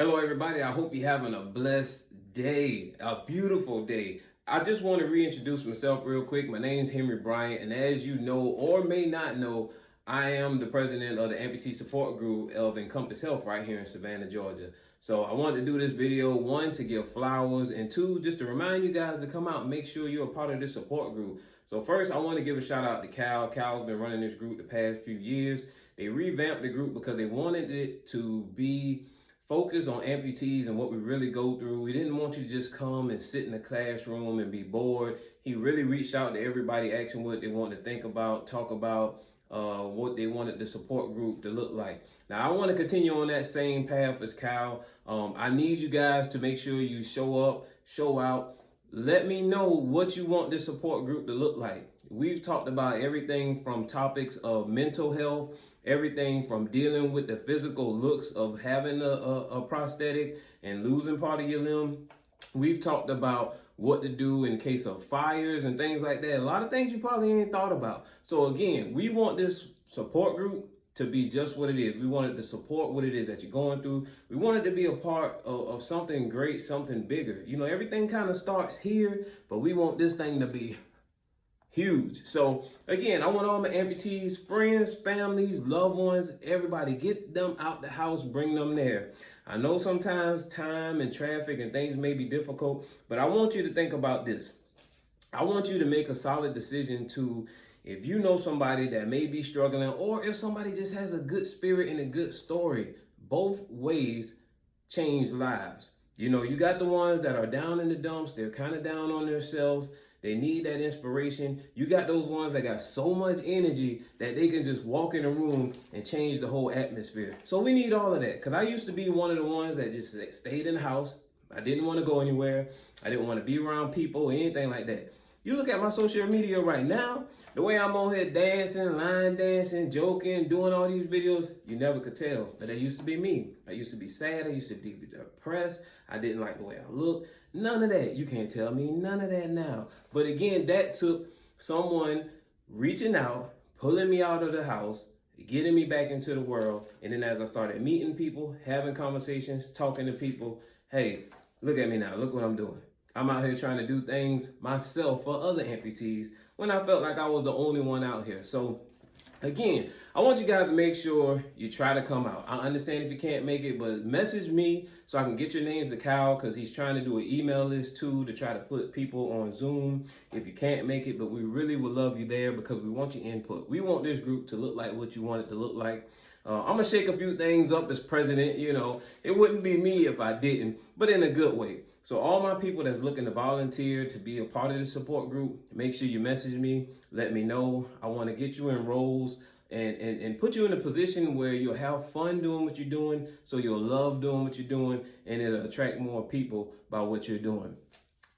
Hello, everybody. I hope you're having a blessed day, a beautiful day. I just want to reintroduce myself real quick. My name is Henry Bryant, and as you know or may not know, I am the president of the Amputee Support Group of Encompass Health right here in Savannah, Georgia. So I wanted to do this video, one, to give flowers, and two, just to remind you guys to come out and make sure you're a part of this support group. So first, I want to give a shout out to Cal. Cal's been running this group the past few years. They revamped the group because they wanted it to be focus on amputees and what we really go through. We didn't want you to just come and sit in the classroom and be bored. He really reached out to everybody, asking what they wanted to think about, talk about, what they wanted the support group to look like. Now, I want to continue on that same path as Cal. I need you guys to make sure you show up, show out. Let me know what you want this support group to look like. We've talked about everything from topics of mental health, everything from dealing with the physical looks of having a prosthetic and losing part of your limb. We've talked about what to do in case of fires and things like that. A lot of things you probably ain't thought about. So again, we want this support group to be just what it is. We want it to support what it is that you're going through. We want it to be a part of something great, something bigger. You know, everything kind of starts here, but we want this thing to be huge. So again, I want all my amputees, friends, families, loved ones, everybody, get them out the house, bring them there. I know sometimes time and traffic and things may be difficult, but I want you to think about this. I want you to make a solid decision to, if you know somebody that may be struggling, or if somebody just has a good spirit and a good story, both ways change lives. You know, you got the ones that are down in the dumps, they're kind of down on themselves, they need that inspiration. You got those ones that got so much energy that they can just walk in a room and change the whole atmosphere. So we need all of that, because I used to be one of the ones that just stayed in the house. I didn't want to go anywhere. I didn't want to be around people, anything like that. You look at my social media right now, the way I'm on here dancing, line dancing, joking, doing all these videos, you never could tell. But that used to be me. I used to be sad. I used to be depressed. I didn't like the way I looked. None of that. You can't tell me none of that now. But again, that took someone reaching out, pulling me out of the house, getting me back into the world. And then as I started meeting people, having conversations, talking to people, hey, look at me now. Look what I'm doing. I'm out here trying to do things myself for other amputees when I felt like I was the only one out here. So again, I want you guys to make sure you try to come out. I understand if you can't make it, but message me so I can get your names to Kyle, because he's trying to do an email list too to try to put people on Zoom if you can't make it. But we really would love you there because we want your input. We want this group to look like what you want it to look like. I'm going to shake a few things up as president. You know, it wouldn't be me if I didn't, but in a good way. So all my people that's looking to volunteer to be a part of the support group, make sure you message me, let me know. I want to get you in roles and put you in a position where you'll have fun doing what you're doing, so you'll love doing what you're doing, and it'll attract more people by what you're doing.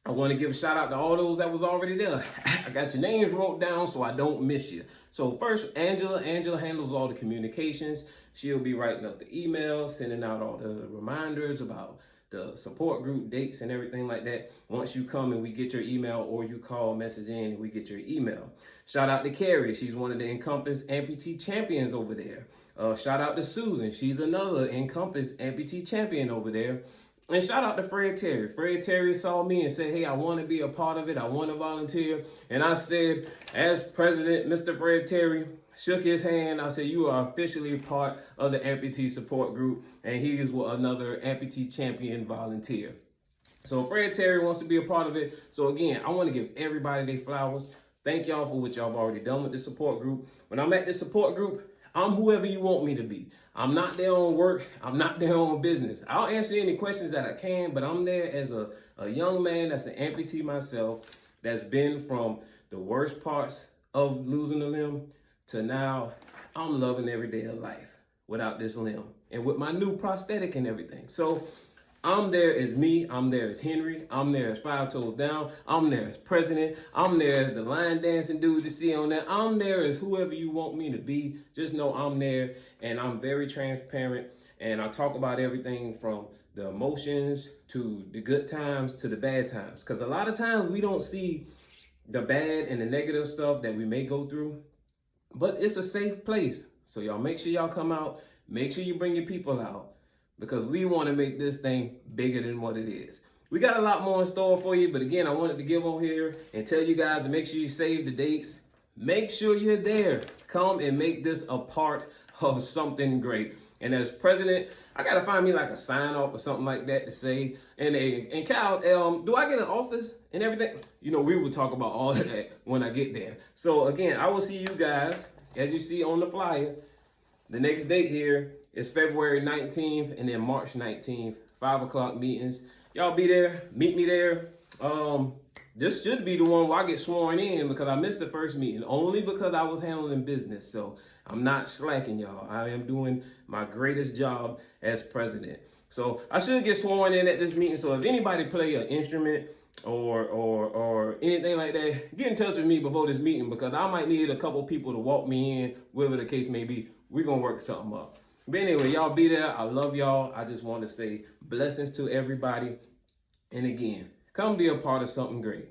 I want to give a shout out to all those that was already there. I got your names wrote down so I don't miss you. So first, Angela handles all the communications. She'll be writing up the emails, sending out all the reminders about the support group dates and everything like that. Once you come and we get your email, or you call, message in, and we get your email. Shout out to Carrie. She's one of the Encompass amputee champions over there. Shout out to Susan. She's another Encompass amputee champion over there. And shout out to Fred Terry. Fred Terry saw me and said, hey, I want to be a part of it. I want to volunteer. And I said, as president, Mr. Fred Terry, shook his hand. I said, you are officially part of the amputee support group. And he is another amputee champion volunteer. So Fred Terry wants to be a part of it. So again, I want to give everybody their flowers. Thank y'all for what y'all have already done with the support group. When I'm at the support group, I'm whoever you want me to be. I'm not there on work. I'm not there on business. I'll answer any questions that I can, but I'm there as a young man that's an amputee myself, that's been from the worst parts of losing a limb to now I'm loving every day of life without this limb and with my new prosthetic and everything. So I'm there as me. I'm there as Henry. I'm there as 5 Toes Down. I'm there as president. I'm there as the line dancing dude you see on there. I'm there as whoever you want me to be. Just know I'm there, and I'm very transparent, and I talk about everything from the emotions to the good times to the bad times. Because a lot of times we don't see the bad and the negative stuff that we may go through, but it's a safe place. So y'all make sure y'all come out. Make sure you bring your people out. because we want to make this thing bigger than what it is. We got a lot more in store for you, but again, I wanted to give on here and tell you guys to make sure you save the dates. Make sure you're there. Come and make this a part of something great. And as president, I gotta find me like a sign off or something like that to say. And Cal, do I get an office and everything? You know, we will talk about all of that when I get there. So again, I will see you guys, as you see on the flyer. The next date here is February 19th and then March 19th, 5 o'clock meetings. Y'all be there, meet me there. This should be the one where I get sworn in, because I missed the first meeting only because I was handling business. So I'm not slacking, y'all. I am doing my greatest job as president. So I should get sworn in at this meeting. So if anybody play an instrument or anything like that, get in touch with me before this meeting, because I might need a couple people to walk me in, whatever the case may be. We're gonna work something up. But anyway, y'all be there. I love y'all. I just want to say blessings to everybody. And again, come be a part of something great.